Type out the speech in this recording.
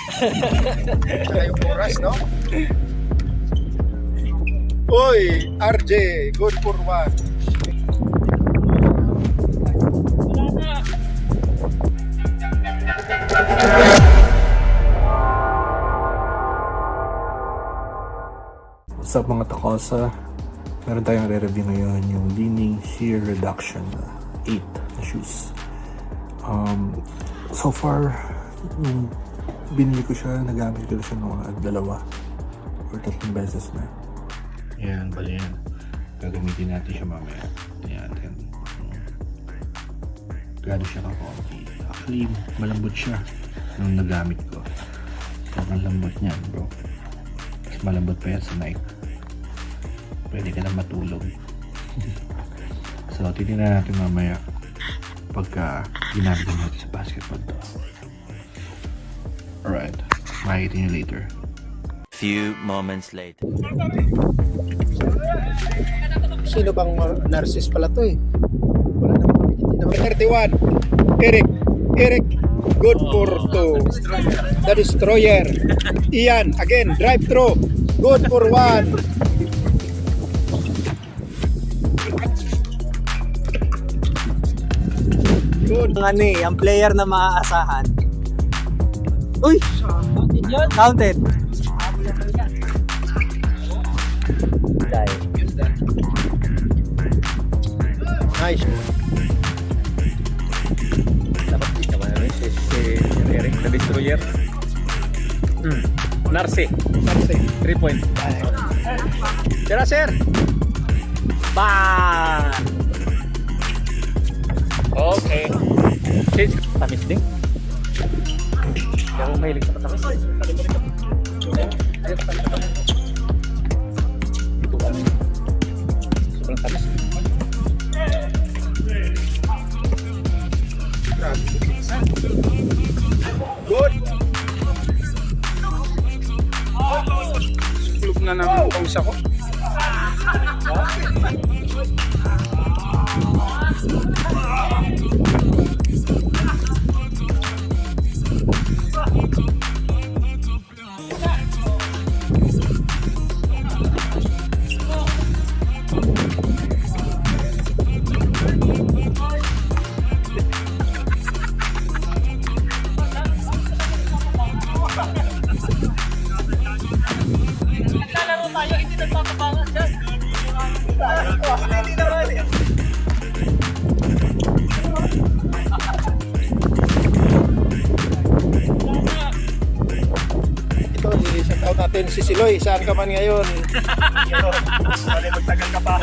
Saka yung oras, no? Uy, RJ, good for one. What's up mga takosa? Meron tayong re-review ngayon yung Li-Ning Shear Reduction 8 na shoes. So far, nung binili ko siya, nagamit ko siya ng mga 2 or 3 beses na. Yan, bali yan. Gagamitin natin siya mamaya. Tingnan natin. Gano'n siya ka-konti. Actually, malambot siya nung nagamit ko. Sobrang lambot niyan, bro. Mas malambot pa yan sa Nike. Pwede ka na matulog. So, titignan natin mamaya pagka ginamit natin sa basketball to. Alright, makikita nyo later. Few moments later. Sino bang narcissist pala to eh? Wala naman makikita. 31. Eric, good for 2. The Destroyer. Ian, again, drive through. Good for 1. Good. Ang ano eh, ang player na maaasahan. Uy! Counted. Nice. Dapat di naman ano si Eric, the Destroyer. Narce, 3 point. Tira sir. Bang! Okay. Tamis din. Hindi ako mahilig sa matamis. Ito ba? Sobrang tamis. Good. Kulog na ng pangsa ko. Ito, i-shout out natin si Siloy. Saan ka man ngayon? Magtagal ka pa.